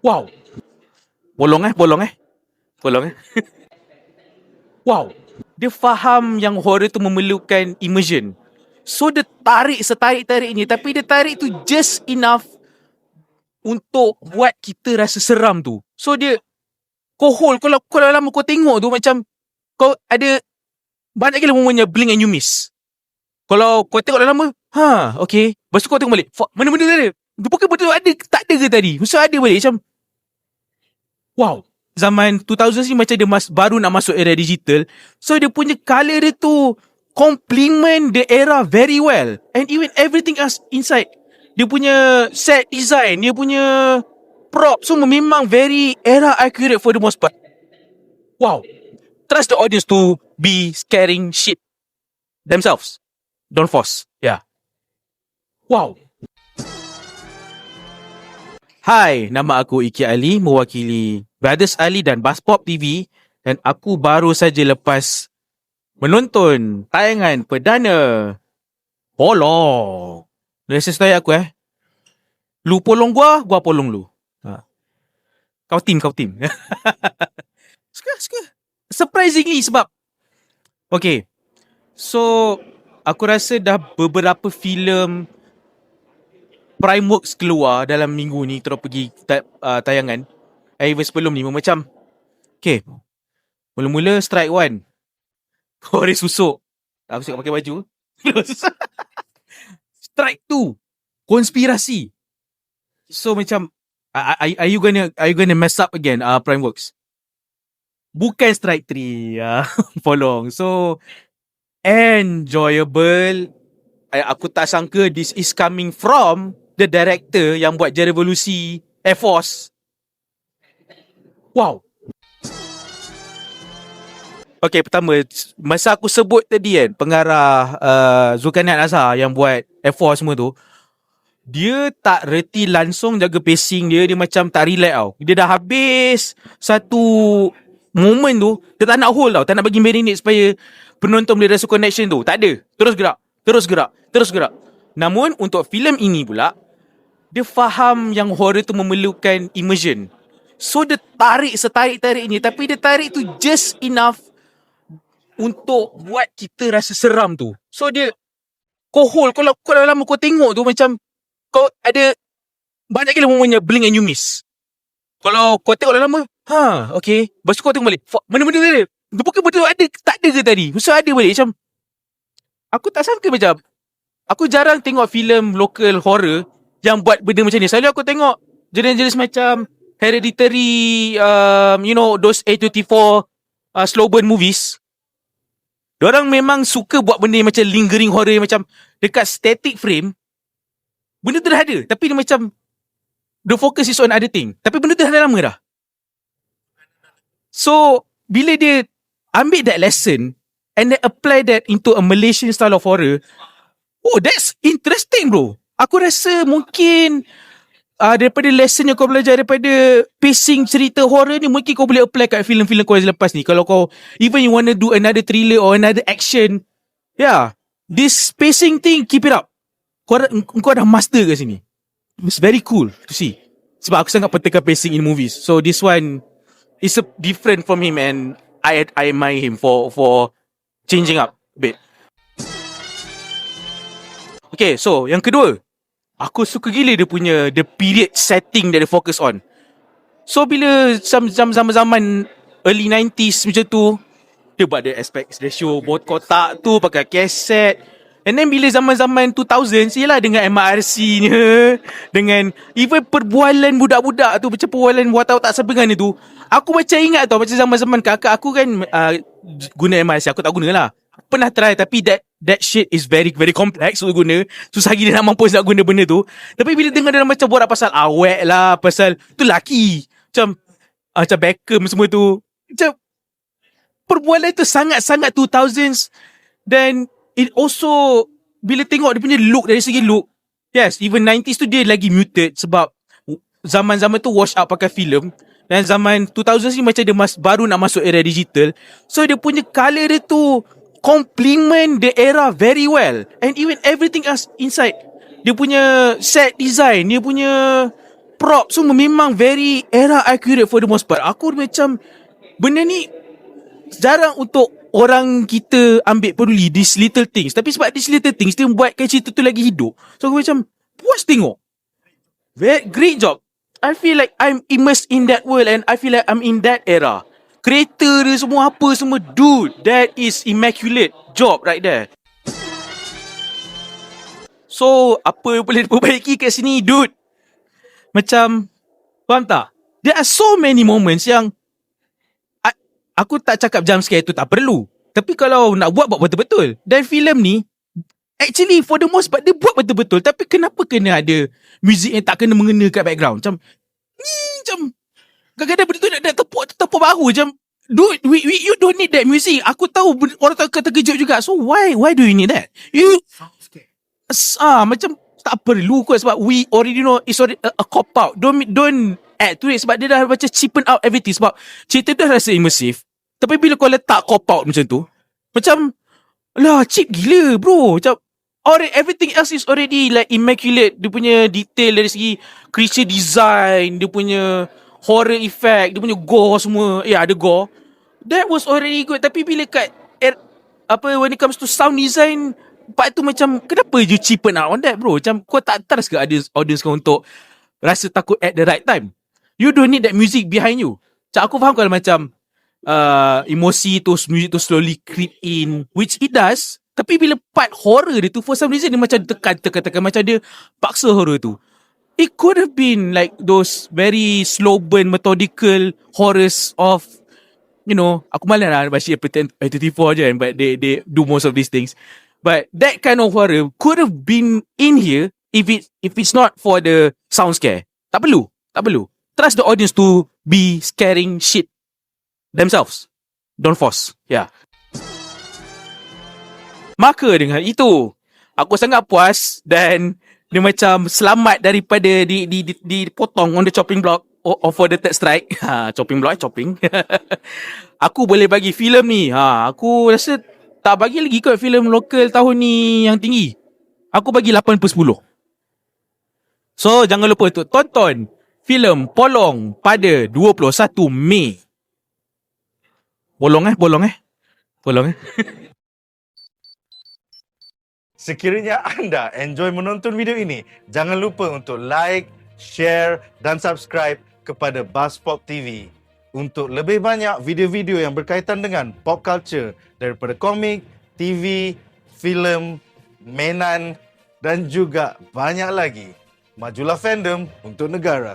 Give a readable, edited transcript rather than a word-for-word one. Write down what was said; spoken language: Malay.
Wow. Bolong. Wow. Dia faham yang horror tu memerlukan immersion. So dia tarik setarik-tariknya, tapi dia tarik tu just enough untuk buat kita rasa seram tu. So dia kau hold, kalau lama kau tengok tu macam kau ada banyak gila momennya blink and you miss. Kalau kau tengok dah lama, okay. Lepas tu kau tengok balik, fuck, mana benda ada? Dia bukan betul ada, tak ada ke tadi? Mesti ada balik macam, wow. Zaman 2000 ni macam dia baru nak masuk era digital. So dia punya colour dia tu complement the era very well. And even everything else inside. Dia punya set design, dia punya prop semua memang very era accurate for the most part. Wow. Trust the audience to be scaring shit themselves. Don't force. Yeah. Wow. Hai, nama aku Iki Ali, mewakili Brothers Ali dan Baspop TV, dan aku baru saja lepas menonton tayangan perdana Polong. Rasa style aku Lu polong gua polong lu. Kau team. Suka. Surprisingly sebab okay. So aku rasa dah beberapa filem Primeworks keluar dalam minggu ni, terus pergi tayangan. Even sebelum ni macam okay, mula-mula strike 1 Korek susuk, aku cakap pakai baju. Strike 2 konspirasi. So macam are you gonna mess up again Primeworks? Bukan strike 3 Polong. So enjoyable. Aku tak sangka this is coming from the director yang buat Je Revolusi Air Force. Wow. Okay, pertama, masa aku sebut tadi kan, pengarah Zulkarnain Azhar yang buat Air Force semua tu, dia tak reti langsung jaga pacing dia. Dia macam tak relax tau. Dia dah habis satu moment tu, dia tak nak hold tau, tak nak bagi marinate supaya penonton boleh rasa connection tu. Tak ada. Terus gerak. Namun untuk filem ini pula, dia faham yang horror tu memerlukan immersion. So dia tarik setarik-tariknya, tapi dia tarik tu just enough untuk buat kita rasa seram tu. So dia kau hold, kalau lama kau tengok tu macam kau ada banyak gila momennya blink and you miss. Kalau kau tengok dah lama, okay. Lepas tu kau tengok balik, fuck, mana benda ada? Dia bukan betul ada, tak ada ke tadi? Mesti ada balik. Macam aku tak sangka macam, aku jarang tengok filem local horror yang buat benda macam ni. Selalu aku tengok jenis-jenis macam Hereditary, those A24 slow burn movies. Diorang memang suka buat benda macam lingering horror, macam dekat static frame. Benda tu dah ada, tapi dia macam the focus is on other thing. Tapi benda tu dah ada lama dah. So bila dia ambil that lesson and then apply that into a Malaysian style of horror, that's interesting bro. Aku rasa mungkin daripada lesson yang kau belajar daripada pacing cerita horror ni, mungkin kau boleh apply kat filem-filem kau yang lepas ni. Kalau kau even you wanna do another thriller or another action, this pacing thing, keep it up. Kau dah master kat sini. It's very cool to see. Sebab aku sangat pentingkan pacing in movies. So this one is different from him, and I admire him for changing up a bit. Okay, so yang kedua, aku suka gila dia punya the period setting that dia focus on. So bila zaman-zaman early 90s macam tu, dia buat the aspect ratio board kotak tu pakai kaset. And then bila zaman-zaman 2000s, yelah dengan MRC-nya, dengan even perbualan budak-budak tu, macam perbualan watak-watak sebenarnya tu, aku macam ingat tau, macam zaman-zaman kakak aku kan guna MRC. Aku tak guna lah, pernah try, tapi that shit is very very complex untuk guna. Susah gila nak mampus nak guna benda tu. Tapi bila dengar dia macam borak pasal awet lah, pasal tu laki, macam Beckham semua tu, macam perbualan tu sangat-sangat 2000s. Dan it also, bila tengok dia punya look, dari segi look, yes, even 90s tu dia lagi muted sebab zaman-zaman tu wash out pakai filem. Dan zaman 2000s ni macam dia baru nak masuk era digital. So dia punya colour dia tu complement the era very well. And even everything else inside. Dia punya set design, dia punya prop semua memang very era accurate for the most part. Aku macam benda ni jarang untuk orang kita ambil peduli these little things. Tapi sebab these little things dia buatkan cerita tu lagi hidup. So aku macam puas tengok. Very great job. I feel like I'm immersed in that world and I feel like I'm in that era. Kereta dia semua apa semua, dude, that is immaculate job right there. So apa yang boleh diperbaiki kat sini, dude? Macam, faham tak? There are so many moments yang aku tak cakap jump scare tu tak perlu. Tapi kalau nak buat betul-betul. Dan filem ni actually for the most part dia buat betul-betul. Tapi kenapa kena ada muzik yang tak kena mengena kat background? Macam kadang-kadang benda tu nak tepuk bahu. Macam dude, you don't need that music. Aku tahu orang tak terkejut juga. So why do you need that? Macam tak perlu kot. Sebab we already know it's already a cop out. Don't add to it. Sebab dia dah macam cheapen out everything. Sebab cerita dah rasa immersive. Tapi bila kau letak cop out macam tu, macam lah cheap gila bro. Macam everything else is already like immaculate. Dia punya detail dari segi creature design, dia punya horror effect, dia punya gore semua. Ada gore. That was already good. Tapi bila kat when it comes to sound design, part tu macam kenapa you cheapen out on that bro? Macam kau tak trust ke audience kau untuk rasa takut at the right time? You don't need that music behind you. Macam aku faham kalau macam emosi tu, music tu slowly creep in, which it does. Tapi bila part horror dia tu, for some reason dia macam tekan, macam dia paksa horror tu. It could have been like those very slow burn, methodical horrors of, aku malas lah baca A24 je kan, but they do most of these things. But that kind of horror could have been in here if it's not for the sound scare. Tak perlu. Trust the audience to be scaring shit themselves. Don't force. Yeah. Maka dengan itu, aku sangat puas dan dia macam selamat daripada dipotong on the chopping block or for the third strike. Chopping block, chopping. Aku boleh bagi filem ni. Aku rasa tak bagi lagi kot filem lokal tahun ni yang tinggi. Aku bagi 8/10. So, jangan lupa untuk tonton filem Polong pada 21 Mei. Bolong. Sekiranya anda enjoy menonton video ini, jangan lupa untuk like, share dan subscribe kepada BuzzPop TV untuk lebih banyak video-video yang berkaitan dengan pop culture daripada komik, TV, filem, mainan dan juga banyak lagi. Majulah fandom untuk negara.